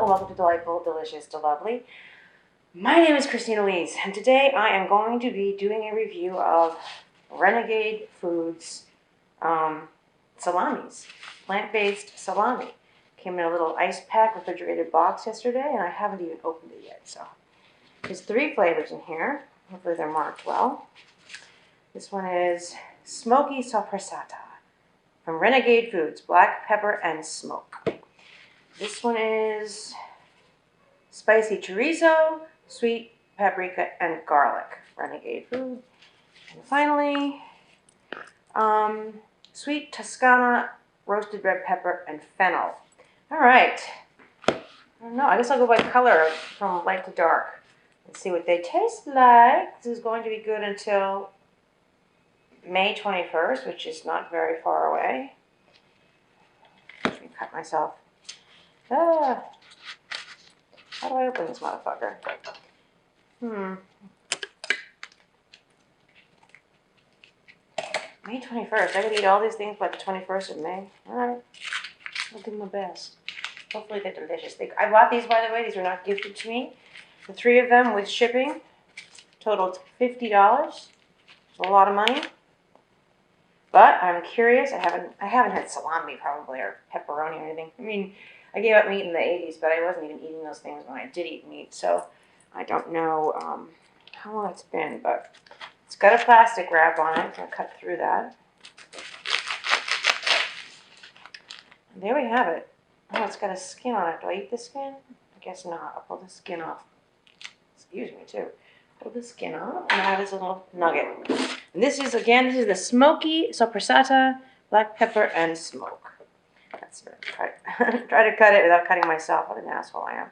and welcome to Delightful, Delicious, Delovely. My name is Christina Lees, and today I am going to be doing a review of Renegade Food's salamis, plant-based salami. Came in a little ice pack refrigerated box yesterday, and I haven't even opened it yet. So there's 3 flavors in here. Hopefully they're marked well. This one is Smoky Soppressata from Renegade Foods, black pepper and smoke. This one is spicy chorizo, sweet paprika, and garlic. Renegade Food. And finally, sweet Toscana, roasted red pepper, and fennel. All right. I don't know. I guess I'll go by color from light to dark and see what they taste like. This is going to be good until May 21st, which is not very far away. Let me cut myself. How do I open this motherfucker? May 21st. I gotta eat all these things by the 21st of May. Alright. I'll do my best. Hopefully they're delicious. I bought these, by the way. These were not gifted to me. The 3 of them with shipping totaled $50. A lot of money. But I'm curious. I haven't had salami probably, or pepperoni or anything. I mean, I gave up meat in the 80s, but I wasn't even eating those things when I did eat meat. So I don't know how long it's been, but it's got a plastic wrap on it. I'm going to cut through that. And there we have it. Oh, it's got a skin on it. Do I eat the skin? I guess not. I'll pull the skin off. Excuse me, too. Pull the skin off, and add this little nugget. And this is the smoky soppressata, black pepper, and smoke. That's it. Try to cut it without cutting myself. What an asshole I am.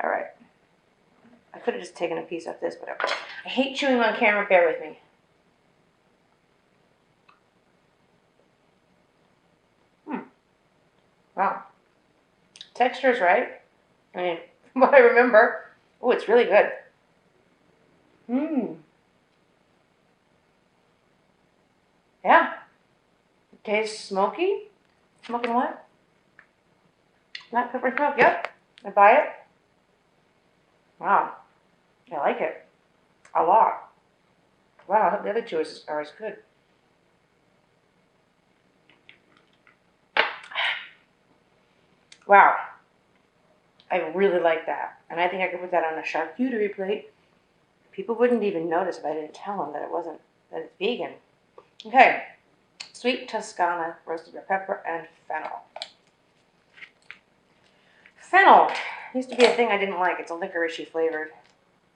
All right. I could have just taken a piece off this, whatever. I hate chewing on camera. Bear with me. Wow. Texture's right. I mean, what I remember. Oh, it's really good. Yeah. It tastes smoky. Smoking what? Black pepper smoke. Yep. I buy it. Wow. I like it. A lot. Wow, I hope the other 2 are as good. Wow. I really like that. And I think I could put that on a charcuterie plate. People wouldn't even notice if I didn't tell them that it's vegan. Okay. Sweet Toscana, roasted red pepper, and fennel. Fennel used to be a thing I didn't like. It's a licoricey flavored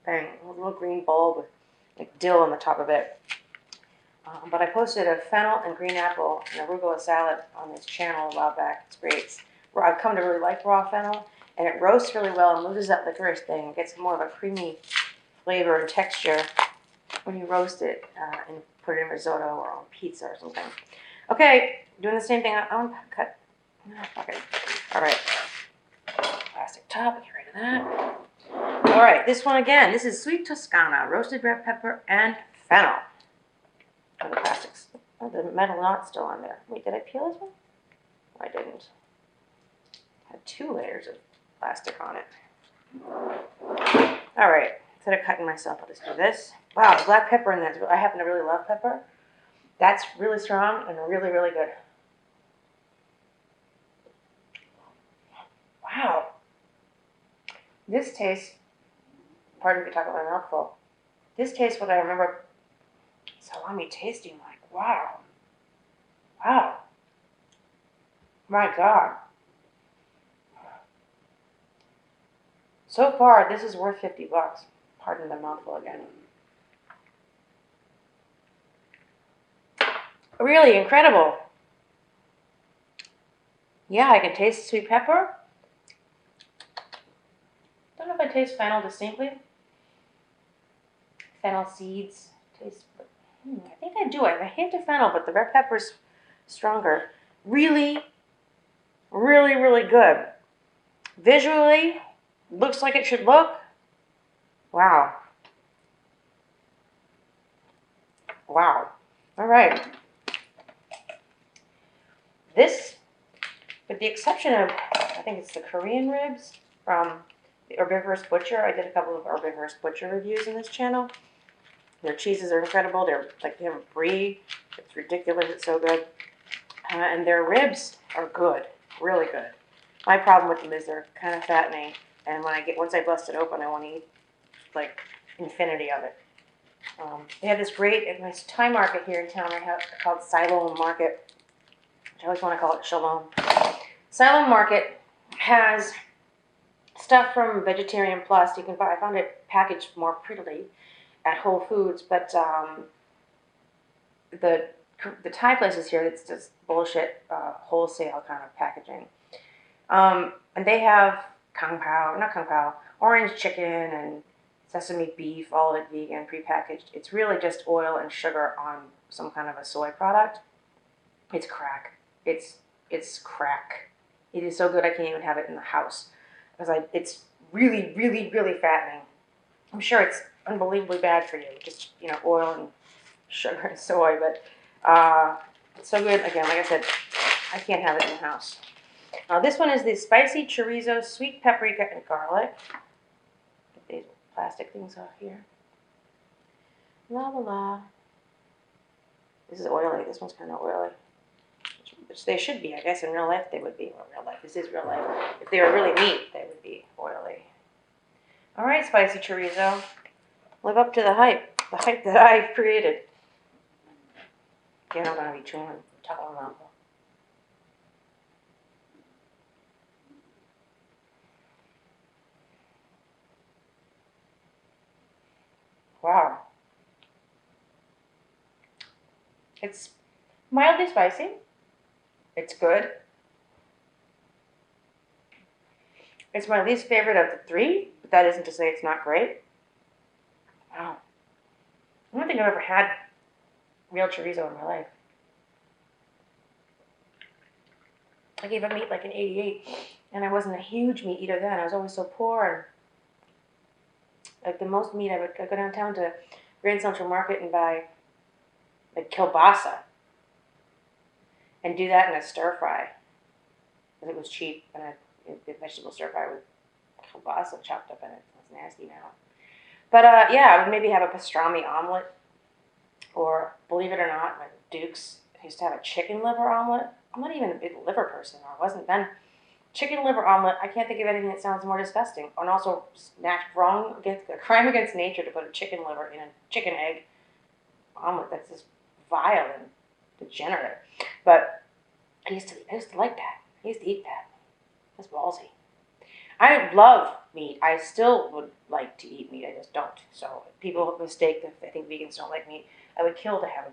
thing. A little green bulb with like dill on the top of it. But I posted a fennel and green apple and arugula salad on this channel a while back. It's great. I've come to really like raw fennel, and it roasts really well and loses that licorice thing. It gets more of a creamy flavor and texture when you roast it and put it in risotto or on pizza or something. Okay, doing the same thing. I want to cut. Okay. All right. Plastic top. Get rid of that. All right. This one again. This is sweet Toscana, roasted red pepper, and fennel. Oh, the plastics. Oh, the metal knot's still on there. Wait, did I peel this one? Oh, I didn't. Had 2 layers of plastic on it. All right. Instead of cutting myself, I'll just do this. Wow, black pepper in there. I happen to really love pepper. That's really strong and really, really good. Wow. This tastes, pardon me if I talk about my mouth full. This tastes what I remember salami tasting like. Wow. Wow. My God. So far, this is worth $50. Pardon the mouthful again. Really incredible. Yeah, I can taste sweet pepper. Don't know if I taste fennel distinctly. Fennel seeds taste. I think I do. I have a hint of fennel, but the red pepper's stronger. Really, really, really good. Visually, looks like it should look. Wow. Wow. All right. This, with the exception of, I think it's the Korean ribs, from the Herbivorous Butcher. I did a couple of Herbivorous Butcher reviews in this channel. Their cheeses are incredible. They're like, they have a brie. It's ridiculous. It's so good. And their ribs are good, really good. My problem with them is they're kind of fattening, and once I bust it open, I want to eat like infinity of it. They have this great nice Thai market here in town. I have called Siloam Market. I always want to call it Shalom. Siloam Market has stuff from Vegetarian Plus. You can buy. I found it packaged more prettily at Whole Foods, but the Thai places here, it's just bullshit wholesale kind of packaging. And they have orange chicken and sesame beef, all of it vegan, prepackaged. It's really just oil and sugar on some kind of a soy product. It's crack. It's crack. It is so good I can't even have it in the house. Because it's really, really, really fattening. I'm sure it's unbelievably bad for you. Just, oil and sugar and soy, but it's so good. Again, like I said, I can't have it in the house. This one is the spicy chorizo, sweet paprika, and garlic. Get these plastic things off here. La la la. This is oily. This one's kind of oily. Which they should be, I guess. In real life, they would be. Well, real life. This is real life. If they were really meat, they would be oily. All right, spicy chorizo. Live up to the hype that I created. Again, I'm going to be chewing talking about. Wow. It's mildly spicy. It's good. It's my least favorite of the three, but that isn't to say it's not great. Wow. I don't think I've ever had real chorizo in my life. I gave up meat like in '88, and I wasn't a huge meat eater then. I was always so poor, and like the most meat I'd go downtown to Grand Central Market and buy like kielbasa and do that in a stir fry because it was cheap, and I did vegetable stir fry with kielbasa chopped up in it. It's nasty now. But yeah, I would maybe have a pastrami omelet, or believe it or not, my Duke's used to have a chicken liver omelet. I'm not even a big liver person, or wasn't then. Chicken liver omelet, I can't think of anything that sounds more disgusting. And also, a crime against nature to put a chicken liver in a chicken egg omelet. That's just vile and degenerate. But I used to like that. I used to eat that. That's ballsy. I love meat. I still would like to eat meat. I just don't. So people mistake that I think vegans don't like meat. I would kill to have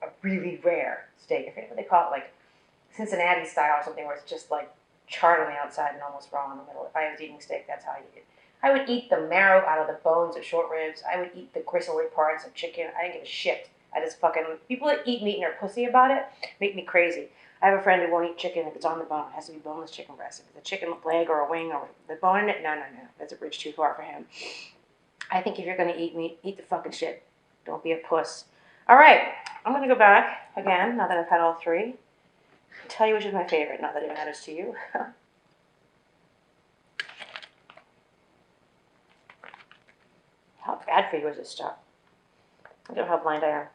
a really rare steak. I forget what they call it, like Cincinnati style or something, where it's just like charred on the outside and almost raw in the middle. If I was eating steak, that's how I eat it. I would eat the marrow out of the bones of short ribs. I would eat the gristly parts of chicken. I didn't give a shit. People that eat meat and are pussy about it make me crazy. I have a friend who won't eat chicken if it's on the bone. It has to be boneless chicken breast. If it's a chicken leg or a wing or the bone in it, no. That's a bridge too far for him. I think if you're going to eat meat, eat the fucking shit. Don't be a puss. All right, I'm going to go back again, now that I've had all three. Tell you which is my favorite, not that it matters to you. How bad for you is this stuff? Look at how blind I am.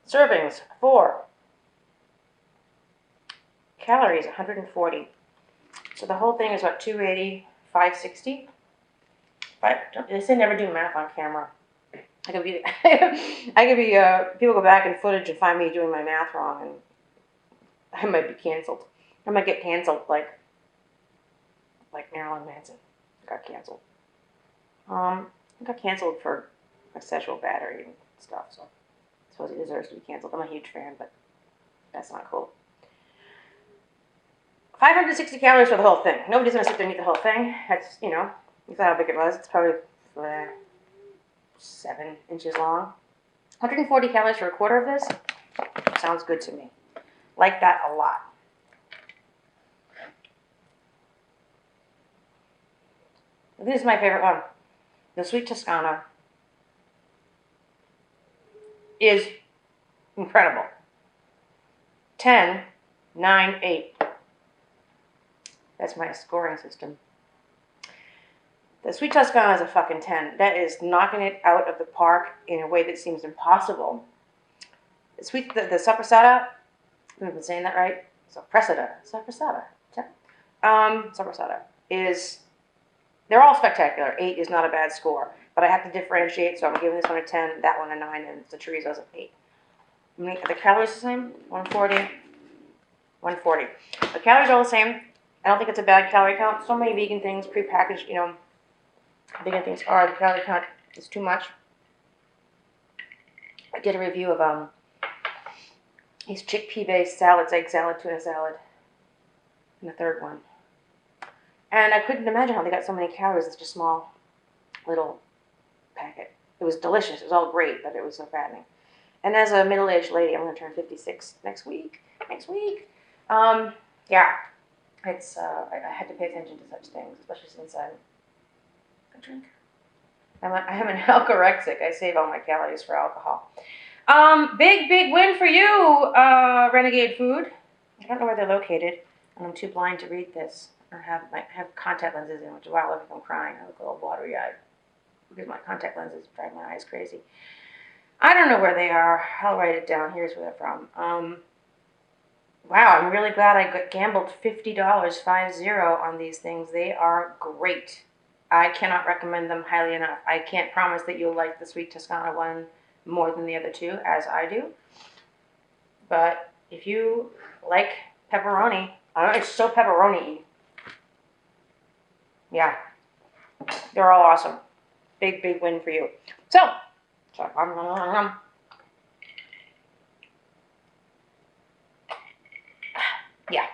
Servings, 4. Calories, 140. So the whole thing is about 280, 560. They say never do math on camera. People go back in footage and find me doing my math wrong, and I might be canceled. I might get canceled like Marilyn Manson got canceled. I got canceled for a sexual battery and stuff, so I suppose he deserves to be canceled. I'm a huge fan, but that's not cool. 560 calories for the whole thing. Nobody's going to sit there and eat the whole thing. That's, you saw how big it was. It's probably 7 inches long. 140 calories for a quarter of this. Sounds good to me. Like that a lot. This is my favorite one. The sweet Toscana is incredible. 10, 9, 8. That's my scoring system. The sweet Toscana is a fucking 10. That is knocking it out of the park in a way that seems impossible. The Sopressata, I've been saying that right? Sopressata is, they're all spectacular. 8 is not a bad score, but I have to differentiate, so I'm giving this one a 10, that one a 9, and the chorizo's an 8. Are the calories the same? 140. 140. The calories are all the same. I don't think it's a bad calorie count. So many vegan things, prepackaged, vegan things are. The calorie count is too much. I did a review of these chickpea-based salads, egg salad, tuna salad, and the third one. And I couldn't imagine how they got so many calories in such a small little packet. It was delicious. It was all great, but it was so fattening. And as a middle-aged lady, I'm going to turn 56 next week. Yeah, it's I had to pay attention to such things, especially since I'm a drinker. I'm an alcorexic. I save all my calories for alcohol. Big win for you, Renegade Food. I don't know where they're located, and I'm too blind to read this. I have contact lenses in, which is why I look like I'm crying. I look a little watery-eyed because my contact lenses drive my eyes crazy. I don't know where they are. I'll write it down. Here's where they're from. Wow, I'm really glad I gambled $50, 50, on these things. They are great. I cannot recommend them highly enough. I can't promise that you'll like the Sweet Toscana one more than the other two, as I do. But if you like pepperoni, it's so pepperoni-y. Yeah, they're all awesome. Big win for you. So yeah,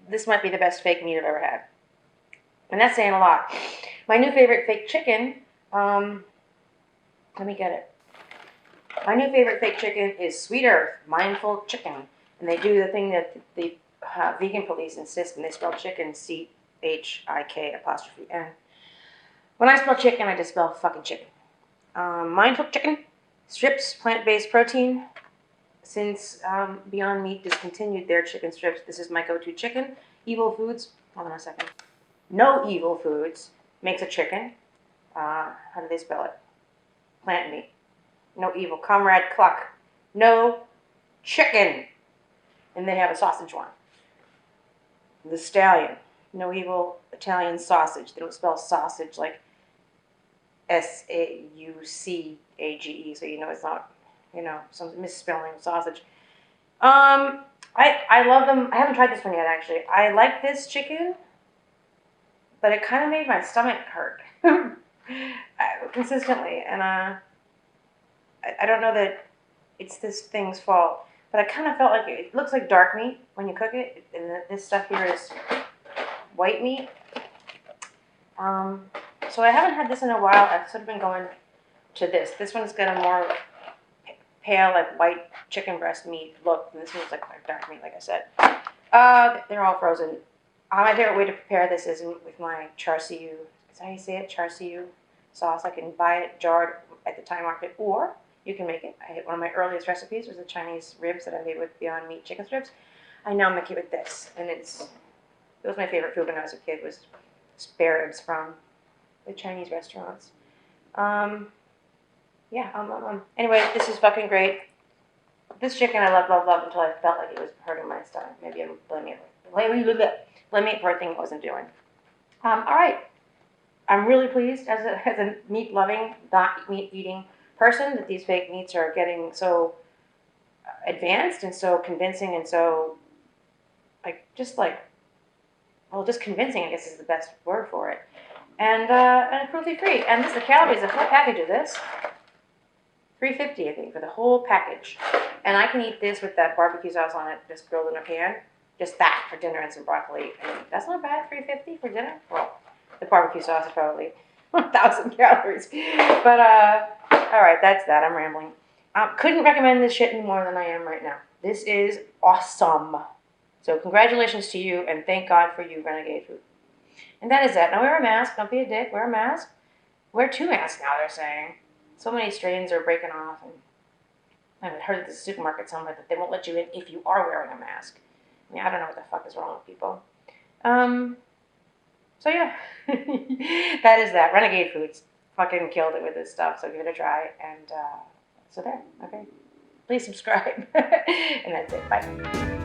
this might be the best fake meat I've ever had, and that's saying a lot. My new favorite fake chicken, let me get it. My new favorite fake chicken is Sweet Earth Mindful Chicken, and they do the thing that the vegan police insist, and they spell chicken CHIK''N. When I spell chicken, I just spell fucking chicken. Mindful Chicken, strips, plant-based protein. Since Beyond Meat discontinued their chicken strips, this is my go-to chicken. Evil Foods, hold on a second. No Evil Foods makes a chicken. How do they spell it? Plant meat. No Evil. Comrade Cluck. No chicken. And they have a sausage one. The Stallion. No Evil Italian sausage. They don't spell sausage like SAUCAGE, so it's not, some misspelling of sausage. I love them. I haven't tried this one yet, actually. I like this chicken, but it kind of made my stomach hurt consistently, and I don't know that it's this thing's fault, but I kind of felt like it looks like dark meat when you cook it, and this stuff here is white meat. So I haven't had this in a while. I've sort of been going to this. This one's got a more pale, like white chicken breast meat look, and this one's like dark meat, like I said. They're all frozen. My favorite way to prepare this is with my char siu. Is that how you say it? Char siu sauce. I can buy it jarred at the Thai market, or you can make it. One of my earliest recipes was the Chinese ribs that I made with Beyond Meat chicken strips. I now make it with this, and it was my favorite food when I was a kid, was spare ribs from the Chinese restaurants. Anyway, this is fucking great. This chicken I love until I felt like it was hurting my stomach. Maybe I'm blaming it for a thing it wasn't doing. All right. I'm really pleased as a meat-loving, not meat-eating person that these fake meats are getting so advanced and so convincing and so, just convincing, I guess, is the best word for it. And cruelty-free. And the calories, the whole package of this, $3.50, I think, for the whole package. And I can eat this with that barbecue sauce on it, just grilled in a pan. Just that for dinner and some broccoli. And that's not bad, $3.50 for dinner. Well, the barbecue sauce is probably 1,000 calories. But, all right, that's that. I'm rambling. Couldn't recommend this shit any more than I am right now. This is awesome. So congratulations to you, and thank God for you, Renegade Food. And that is that. Now wear a mask. Don't be a dick. Wear a mask. Wear 2 masks now, they're saying. So many strains are breaking off. And I've heard at the supermarket somewhere that they won't let you in if you are wearing a mask. I mean, I don't know what the fuck is wrong with people. So yeah, that is that. Renegade Foods fucking killed it with this stuff, so give it a try. And so there, okay. Please subscribe. And that's it. Bye.